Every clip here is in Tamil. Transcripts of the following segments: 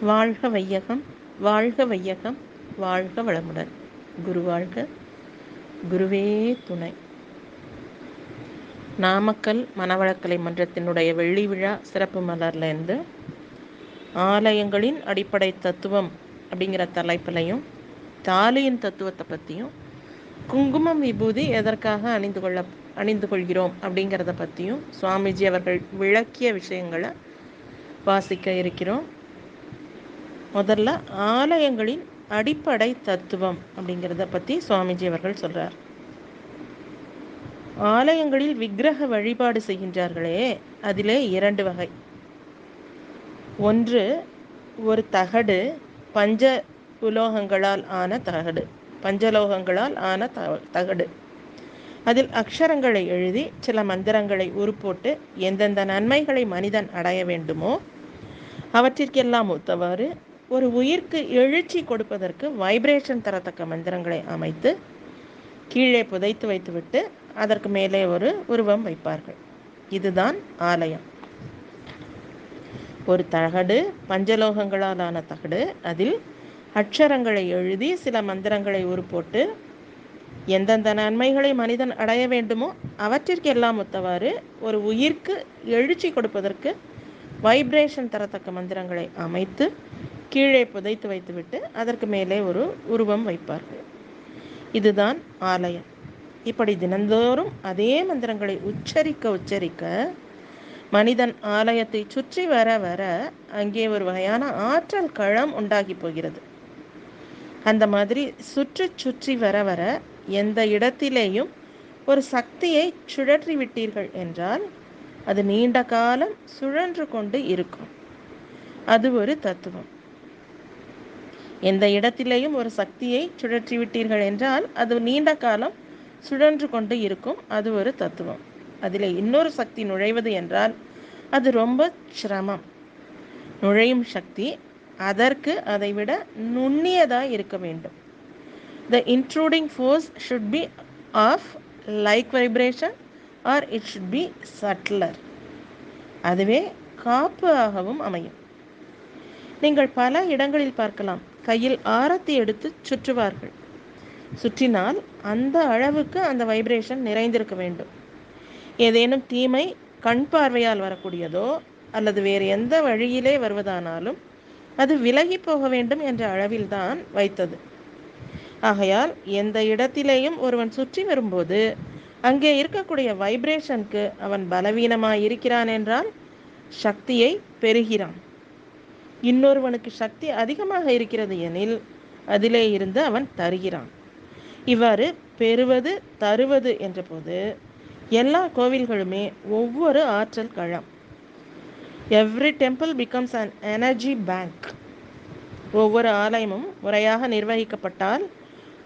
வாழ்க வையகம், வாழ்க வையகம், வாழ்க வளமுடன். குரு வாழ்க, குருவே துணை. நாமக்கல் மனவளக்கலை மன்றத்தினுடைய வெள்ளி விழா சிறப்பு மலர்லேருந்து ஆலயங்களின் அடிப்படை தத்துவம் அப்படிங்கிற தலைப்பிலையும் தாலியின் தத்துவத்தை பற்றியும் குங்குமம் விபூதி எதற்காக அணிந்து கொள்கிறோம் அப்படிங்கிறத பற்றியும் சுவாமிஜி அவர்கள் விளக்கிய விஷயங்களை வாசிக்க இருக்கிறோம். முதல்ல ஆலயங்களின் அடிப்படை தத்துவம் அப்படிங்கிறத பற்றி சுவாமிஜி அவர்கள் சொல்கிறார். ஆலயங்களில் விக்கிரக வழிபாடு செய்கின்றார்களே, அதிலே 2 வகை. ஒன்று, ஒரு தகடு, பஞ்ச உலோகங்களால் ஆன தகடு, பஞ்சலோகங்களால் ஆன தகடு. அதில் அக்ஷரங்களை எழுதி சில மந்திரங்களை உருப்போட்டு எந்தெந்த நன்மைகளை மனிதன் அடைய வேண்டுமோ அவற்றிற்கெல்லாம் ஒத்தவாறு ஒரு உயிர்க்கு எழுச்சி கொடுப்பதற்கு வைப்ரேஷன் தரத்தக்க மந்திரங்களை அமைத்து கீழே புதைத்து வைத்துவிட்டு அதற்கு மேலே ஒரு உருவம் வைப்பார்கள். இதுதான் ஆலயம். ஒரு தகடு, பஞ்சலோகங்களாலான தகடு, அதில் அக்ஷரங்களை எழுதி சில மந்திரங்களை உருப்போட்டு எந்தெந்த நன்மைகளை மனிதன் அடைய வேண்டுமோ அவற்றிற்கெல்லாம் ஒத்தவாறு ஒரு உயிர்க்கு எழுச்சி கொடுப்பதற்கு வைப்ரேஷன் தரத்தக்க மந்திரங்களை அமைத்து கீழே புதைத்து வைத்துவிட்டு அதற்கு மேலே ஒரு உருவம் வைப்பார்கள். இதுதான் ஆலயம். இப்படி தினந்தோறும் அதே மந்திரங்களை உச்சரிக்க மனிதன் ஆலயத்தை சுற்றி வர வர அங்கே ஒரு வகையான ஆற்றல் களம் உண்டாகி போகிறது. அந்த மாதிரி சுற்றி வர வர எந்த இடத்திலேயும் ஒரு சக்தியை சுழற்றி விட்டீர்கள் என்றால் அது நீண்ட காலம் சுழன்று கொண்டு இருக்கும். அது ஒரு தத்துவம். எந்த இடத்திலேயும் ஒரு சக்தியை சுழற்றி விட்டீர்கள் என்றால் அது நீண்ட காலம் சுழன்று கொண்டு இருக்கும். அது ஒரு தத்துவம். அதில் இன்னொரு சக்தி நுழைவது என்றால் அது ரொம்ப சிரமம். நுழையும் சக்தி அதற்கு அதை விட நுண்ணியதாக இருக்க வேண்டும். The intruding force should be of like vibration or it should be subtler. அதுவே காப்பு ஆகவும் அமையும். நீங்கள் பல இடங்களில் பார்க்கலாம், கையில் ஆரத்தி எடுத்து சுற்றுவார்கள். சுற்றினால் அந்த அளவுக்கு அந்த வைப்ரேஷன் நிறைந்திருக்க வேண்டும். ஏதேனும் தீமை கண் பார்வையால் வரக்கூடியதோ அல்லது வேறு எந்த வழியிலே வருவதானாலும் அது விலகி போக வேண்டும் என்ற அளவில்தான் வைத்தது. ஆகையால் எந்த இடத்திலேயும் ஒருவன் சுற்றி வரும்போது அங்கே இருக்கக்கூடிய வைப்ரேஷனுக்கு அவன் பலவீனமாய் இருக்கிறான் என்றால் சக்தியை பெறுகிறான். இன்னொருவனுக்கு சக்தி அதிகமாக இருக்கிறது எனில் அதிலே இருந்து அவன் தருகிறான். இவ்வாறு பெறுவது தருவது என்ற போது எல்லா கோவில்களுமே ஒவ்வொரு ஆற்றல் களம். Every temple becomes an energy bank. ஒவ்வொரு ஆலயமும் முறையாக நிர்வகிக்கப்பட்டால்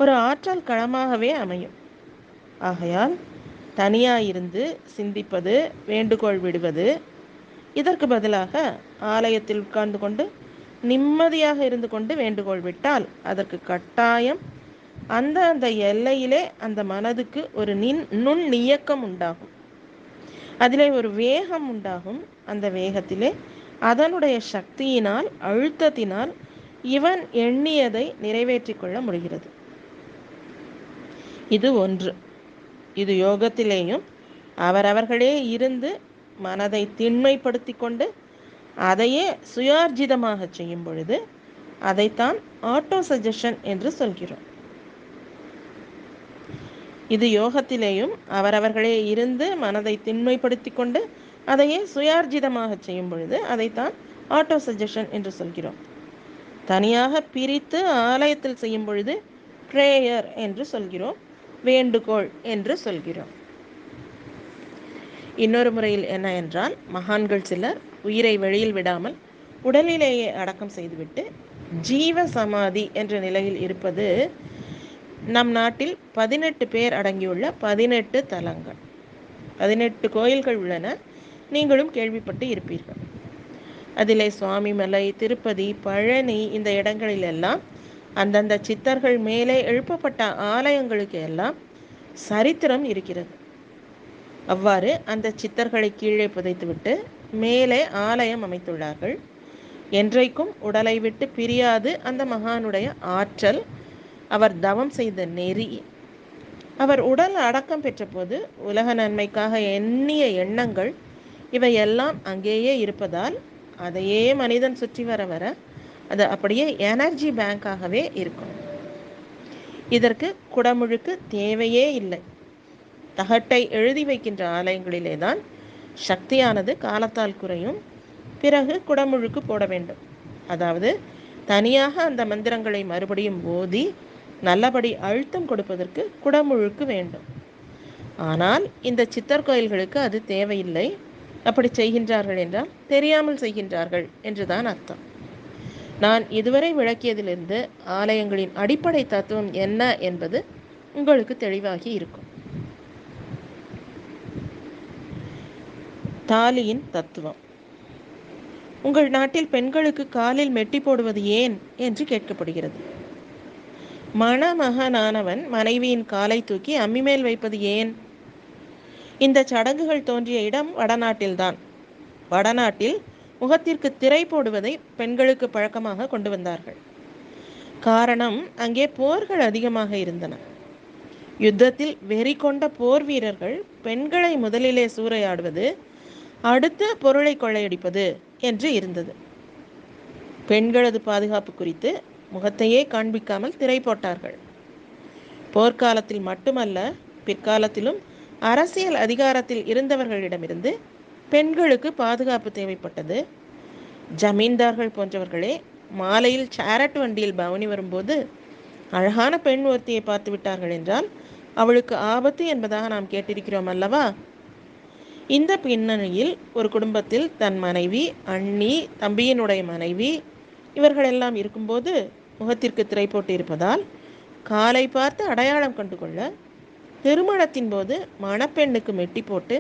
ஒரு ஆற்றல் களமாகவே அமையும். ஆகையால் தனியாயிருந்து சிந்திப்பது, வேண்டுகோள் விடுவது, இதற்கு பதிலாக ஆலயத்தில் உட்கார்ந்து கொண்டு நிம்மதியாக இருந்து கொண்டு வேண்டுகோள் விட்டால் அதற்கு கட்டாயம் அந்த எல்லையிலே அந்த மனதுக்கு ஒரு நுண்ணியக்கம் உண்டாகும். அதிலே ஒரு வேகம் உண்டாகும். அந்த வேகத்திலே அதனுடைய சக்தியினால், அழுத்தத்தினால் இவன் எண்ணியதை நிறைவேற்றி கொள்ள முடிகிறது. இது ஒன்று. இது யோகத்திலேயும் அவரவர்களே இருந்து மனதை திண்மைப்படுத்தி கொண்டு அதையே சுயார்ஜிதமாக செய்யும் பொழுது அதைத்தான் ஆட்டோ சஜஷன் என்று சொல்கிறோம். இது யோகத்திலேயும் அவரவர்களே இருந்து மனதை திண்மைப்படுத்தி கொண்டு அதையே சுயார்ஜிதமாக செய்யும் பொழுது அதைத்தான் ஆட்டோ சஜஷன் என்று சொல்கிறோம். தனியாக பிரித்து ஆலயத்தில் செய்யும் பொழுது ப்ரேயர் என்று சொல்கிறோம், வேண்டுகோள் என்று சொல்கிறோம். இன்னொரு முறையில் என்ன என்றால், மகான்கள் சிலர் உயிரை வெளியில் விடாமல் உடலிலேயே அடக்கம் செய்துவிட்டு ஜீவ சமாதி என்ற நிலையில் இருப்பது நம் நாட்டில் 18 பேர் அடங்கியுள்ள 18 தலங்கள், 18 கோயில்கள் உள்ளன. நீங்களும் கேள்விப்பட்டு இருப்பீர்கள். அதிலே சுவாமிமலை, திருப்பதி, பழனி இந்த இடங்களிலெல்லாம் அந்தந்த சித்தர்கள் மேலே எழுப்பப்பட்ட ஆலயங்களுக்கு எல்லாம் சரித்திரம் இருக்கிறது. அவ்வாறு அந்த சித்தர்களை கீழே புதைத்துவிட்டு மேலே ஆலயம் அமைத்துள்ளார்கள். என்றைக்கும் உடலை விட்டு பிரியாது அந்த மகானுடைய ஆற்றல், அவர் தவம் செய்த நெறி, அவர் உடல் அடக்கம் பெற்ற போது உலக நன்மைக்காக எண்ணிய எண்ணங்கள் இவையெல்லாம் அங்கேயே இருப்பதால் அதையே மனிதன் சுற்றி வர வர அது அப்படியே எனர்ஜி பேங்காகவே இருக்கும். இதற்கு குடமுழுக்கு தேவையே இல்லை. தகட்டை எழுதி வைக்கின்ற ஆலயங்களிலே தான் சக்தியானது காலத்தால் குறையும். பிறகு குடமுழுக்கு போட வேண்டும். அதாவது தனியாக அந்த மந்திரங்களை மறுபடியும் ஓதி நல்லபடி அழுத்தம் கொடுப்பதற்கு குடமுழுக்கு வேண்டும். ஆனால் இந்த சித்தர் கோயில்களுக்கு அது தேவையில்லை. அப்படி செய்கின்றார்கள் என்றால் தெரியாமல் செய்கின்றார்கள் என்றுதான் அர்த்தம். நான் இதுவரை விளக்கியதிலிருந்து ஆலயங்களின் அடிப்படை தத்துவம் என்ன என்பது உங்களுக்கு தெளிவாகி இருக்கும். தாலியின் தத்துவம். உங்கள் நாட்டில் பெண்களுக்கு காலில் மெட்டி போடுவது ஏன் என்று கேட்கப்படுகிறது. மணமகனானவன் மனைவியின் காலை தூக்கி அம்மி மேல் வைப்பது ஏன்? இந்த சடங்குகள் தோன்றிய இடம் வடநாட்டில்தான். வடநாட்டில் முகத்திற்கு திரை போடுவதை பெண்களுக்கு பழக்கமாக கொண்டு வந்தார்கள். காரணம், அங்கே போர்கள் அதிகமாக இருந்தன. யுத்தத்தில் வெறி கொண்ட போர் வீரர்கள் பெண்களை முதலிலே சூறையாடுவது, அடுத்த பொருளை கொள்ளையடிப்பது என்று இருந்தது. பெண்களது பாதுகாப்பு குறித்து முகத்தையே காண்பிக்காமல் திரை போட்டார்கள். போர்க்காலத்தில் மட்டுமல்ல, பிற்காலத்திலும் அரசியல் அதிகாரத்தில் இருந்தவர்களிடமிருந்து பெண்களுக்கு பாதுகாப்பு தேவைப்பட்டது. ஜமீன்தார்கள் போன்றவர்களே மாலையில் சேரட் வண்டியில் பவனி வரும்போது அழகான பெண் ஒருத்தியை பார்த்து விட்டார்கள் என்றால் அவளுக்கு ஆபத்து என்பதாக நாம் கேட்டிருக்கிறோம் அல்லவா? இந்த பின்னணியில் ஒரு குடும்பத்தில் தன் மனைவி, அண்ணி, தம்பியினுடைய மனைவி இவர்களெல்லாம் இருக்கும்போது முகத்திற்கு திரை போட்டு இருப்பதால் காலை பார்த்து அடையாளம் கண்டுகொள்ள திருமணத்தின் போது மணப்பெண்ணுக்கு மெட்டி போட்டு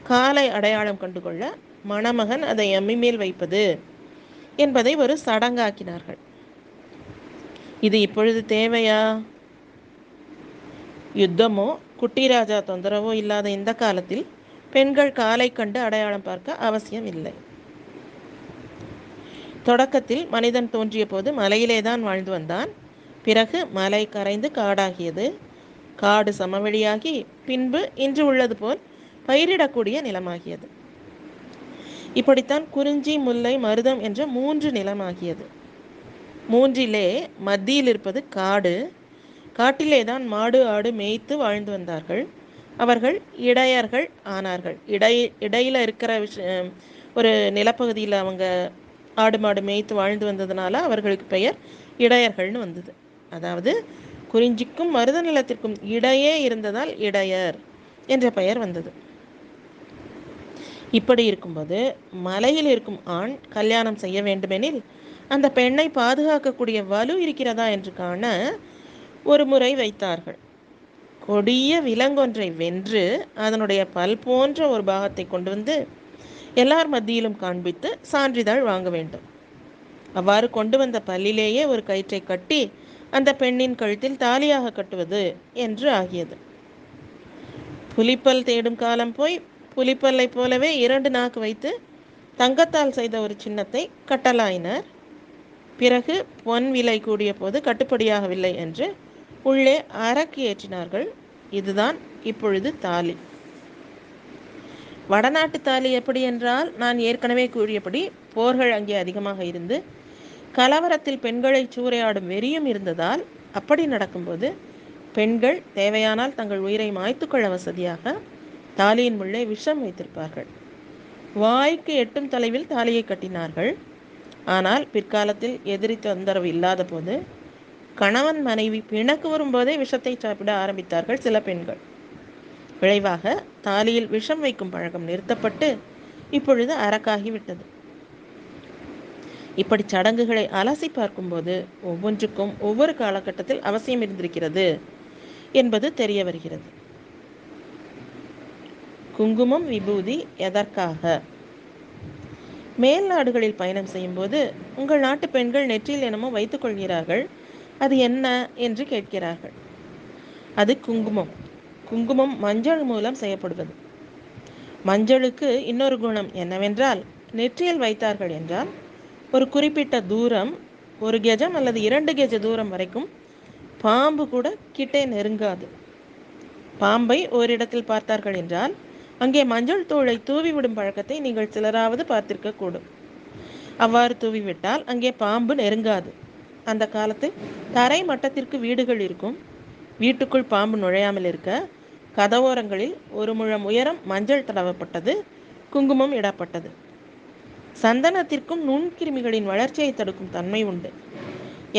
காலை அடையாளம் கண்டுகொள்ள மணமகன் அதை அம்மி மேல் வைப்பது என்பதை ஒரு சடங்காக்கினார்கள். இது இப்பொழுது தேவையா? யுத்தமோ குட்டிராஜா தொந்தரவோ இல்லாத இந்த காலத்தில் பெண்கள் காலை கண்டு அடையாளம் பார்க்க அவசியம் இல்லை. தொடக்கத்தில் மனிதன் தோன்றிய போது மலையிலேதான் வாழ்ந்து வந்தான். பிறகு மலை கரைந்து காடாகியது. காடு சமவெளியாகி பின்பு இன்று உள்ளது போல் பயிரிடக்கூடிய நிலமாகியது. இப்படித்தான் குறிஞ்சி, முல்லை, மருதம் என்ற 3 நிலமாகியது. 3லே மத்தியில் இருப்பது காடு. காட்டிலே தான் மாடு ஆடு மேய்த்து வாழ்ந்து வந்தார்கள். அவர்கள் இடையர்கள் ஆனார்கள். இடையில இருக்கிற ஒரு நிலப்பகுதியில் அவங்க ஆடு மாடு மேய்த்து வாழ்ந்து வந்ததுனால அவர்களுக்கு பெயர் இடையர்கள்னு வந்தது. அதாவது குறிஞ்சிக்கும் மருத நிலத்திற்கும் இடையே இருந்ததால் இடையர் என்ற பெயர் வந்தது. இப்படி இருக்கும்போது மலையில் இருக்கும் ஆண் கல்யாணம் செய்ய வேண்டுமெனில் அந்த பெண்ணை பாதுகாக்கக்கூடிய வலு இருக்கிறதா என்று காண ஒரு முறை வைத்தார்கள். கொடிய விலங்கொன்றை வென்று அதனுடைய பல் போன்ற ஒரு பாகத்தை கொண்டு வந்து எல்லார் மத்தியிலும் காண்பித்து சான்றிதழ் வாங்க வேண்டும். அவ்வாறு கொண்டு வந்த பல்லிலேயே ஒரு கயிற்றை கட்டி அந்த பெண்ணின் கழுத்தில் தாலியாக கட்டுவது என்று ஆகியது. புலிப்பல் தேடும் காலம் போய் புலிப்பல்லை போலவே 2 நாக்கு வைத்து தங்கத்தால் செய்த ஒரு சின்னத்தை கட்டலாயினர். பிறகு பொன் விலை கூடிய போது கட்டுப்படியாகவில்லை என்று உள்ளே அரக்கு ஏற்றினார்கள். இதுதான் இப்பொழுது தாலி. வடநாட்டு தாலி எப்படி என்றால், நான் ஏற்கனவே கூறியபடி போர்கள் அங்கே அதிகமாக இருந்து கலவரத்தில் பெண்களை சூறையாடும் வெறியும் இருந்ததால் அப்படி நடக்கும்போது பெண்கள் தேவையானால் தங்கள் உயிரை மாய்த்து கொள்ள வசதியாக தாலியின் உள்ளே விஷம் வைத்திருப்பார்கள். வாய்க்கு எட்டும் தொலைவில் தாலியை கட்டினார்கள். ஆனால் பிற்காலத்தில் எதிரி தொந்தரவு இல்லாத போது கணவன் மனைவி பிணக்கு வரும்போதே விஷத்தை சாப்பிட ஆரம்பித்தார்கள் சில பெண்கள். விளைவாக தாலியில் விஷம் வைக்கும் பழக்கம் நிறுத்தப்பட்டு இப்பொழுது அரக்காகிவிட்டது. இப்படி சடங்குகளை அலசி பார்க்கும்போது ஒவ்வொன்றுக்கும் ஒவ்வொரு காலகட்டத்தில் அவசியம் இருந்திருக்கிறது என்பது தெரிய வருகிறது. குங்குமம், விபூதி எதற்காக? மேல் நாடுகளில் பயணம் செய்யும் போது உங்கள் நாட்டு பெண்கள் நெற்றியில் என்னமோ வைத்துக் கொள்கிறார்கள், அது என்ன என்று கேட்கிறார்கள். அது குங்குமம். குங்குமம் மஞ்சள் மூலம் செய்யப்படுவது. மஞ்சளுக்கு இன்னொரு குணம் என்னவென்றால், நெற்றியில் வைத்தார்கள் என்றால் ஒரு குறிப்பிட்ட தூரம், 1 கெஜம் அல்லது 2 கெஜ தூரம் வரைக்கும் பாம்பு கூட கிட்டே நெருங்காது. பாம்பை ஓரிடத்தில் பார்த்தார்கள் என்றால் அங்கே மஞ்சள் தூளை தூவிவிடும் பழக்கத்தை நீங்கள் சிலராவது பார்த்திருக்க கூடும். அவ்வாறு தூவிவிட்டால் அங்கே பாம்பு நெருங்காது. அந்த காலத்தில் தரை மட்டத்திற்கு வீடுகள் இருக்கும். வீட்டுக்குள் பாம்பு நுழையாமல் இருக்க கதவோரங்களில் 1 முழம் உயரம் மஞ்சள் தடவப்பட்டது, குங்குமம் இடப்பட்டது. சந்தனத்திற்கும் நுண்கிருமிகளின் வளர்ச்சியை தடுக்கும் தன்மை உண்டு.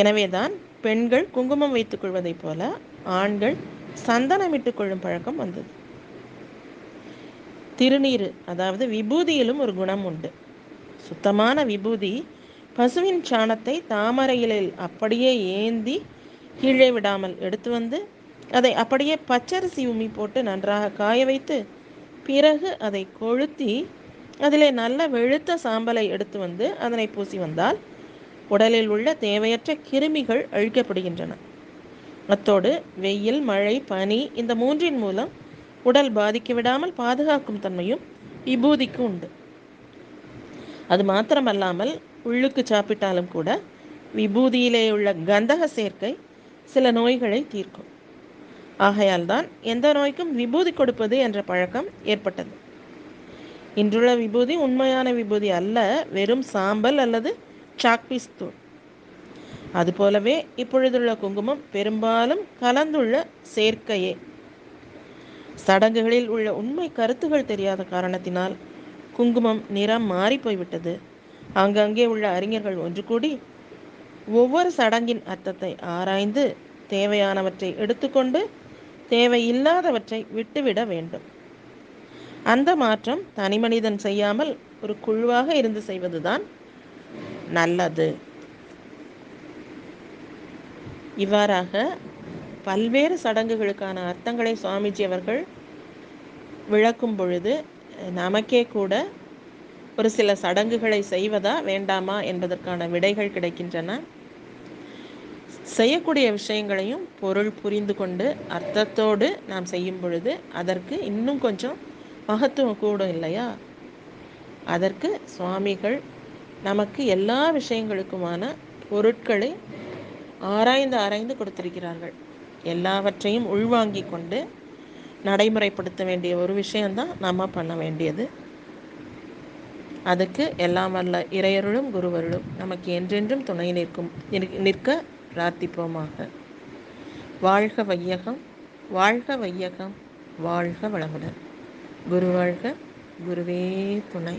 எனவேதான் பெண்கள் குங்குமம் வைத்துக் கொள்வதைப் போல ஆண்கள் சந்தனமிட்டுக் கொள்ளும் பழக்கம் வந்தது. திருநீறு, அதாவது விபூதியிலும் ஒரு குணம் உண்டு. சுத்தமான விபூதி பசுவின் சாணத்தை தாமரை இலையில் அப்படியே ஏந்தி கீழே விடாமல் எடுத்து வந்து அதை அப்படியே பச்சரிசி உமி போட்டு நன்றாக காய வைத்து பிறகு அதை கொளுத்தி அதிலே நல்ல வெளுத்த சாம்பலை எடுத்து வந்து அதனை பூசி வந்தால் உடலில் உள்ள தேவையற்ற கிருமிகள் அழிக்கப்படுகின்றன. அத்தோடு வெயில், மழை, பனி இந்த மூன்றின் மூலம் உடல் பாதிக்க விடாமல் பாதுகாக்கும் தன்மையும் விபூதிக்கு உண்டு. அது மாத்திரமல்லாமல் உள்ளுக்கு சாப்பிட்டாலும் கூட விபூதியிலே உள்ள கந்தக சேர்க்கை சில நோய்களை தீர்க்கும். ஆகையால் தான் எந்த நோய்க்கும் விபூதி கொடுப்பது என்ற பழக்கம் ஏற்பட்டது. இன்றுள்ள விபூதி உண்மையான விபூதி அல்ல, வெறும் சாம்பல் அல்லது சாக்பீஸ் தூள். அதுபோலவே இப்பொழுதுள்ள குங்குமம் பெரும்பாலும் கலந்துள்ள சேர்க்கையே. சடங்குகளில் உள்ள உண்மை கருத்துகள் தெரியாத காரணத்தினால் குங்குமம் நிறம் மாறி போய்விட்டது. அங்கங்கே உள்ள அறிஞர்கள் ஒன்று கூடி ஒவ்வொரு சடங்கின் அர்த்தத்தை ஆராய்ந்து தேவையானவற்றை எடுத்துக்கொண்டு தேவையில்லாதவற்றை விட்டுவிட வேண்டும். அந்த மாற்றம் தனி மனிதன் செய்யாமல் ஒரு குழுவாக இருந்து செய்வதுதான் நல்லது. இவ்வாறாக பல்வேறு சடங்குகளுக்கான அர்த்தங்களை சுவாமிஜி அவர்கள் விளக்கும் பொழுது நமக்கே கூட ஒரு சில சடங்குகளை செய்வதா வேண்டாமா என்பதற்கான விடைகள் கிடைக்கின்றன. செய்யக்கூடிய விஷயங்களையும் பொருள் புரிந்து கொண்டு அர்த்தத்தோடு நாம் செய்யும் பொழுது அதற்கு இன்னும் கொஞ்சம் மகத்துவம் கூடும் இல்லையா? அதற்கு சுவாமிகள் நமக்கு எல்லா விஷயங்களுக்குமான பொருட்களை ஆராய்ந்து கொடுத்திருக்கிறார்கள். எல்லாவற்றையும் உள்வாங்கி கொண்டு நடைமுறைப்படுத்த வேண்டிய ஒரு விஷயம்தான் நம்ம பண்ண வேண்டியது. அதுக்கு எல்லாம் வல்ல இறையருளும் குருவருளும் நமக்கு என்றென்றும் துணை நிற்க பிரார்த்திப்போமாக. வாழ்க வையகம், வாழ்க வையகம், வாழ்க வளமுடன். குரு வாழ்க, குருவே துணை.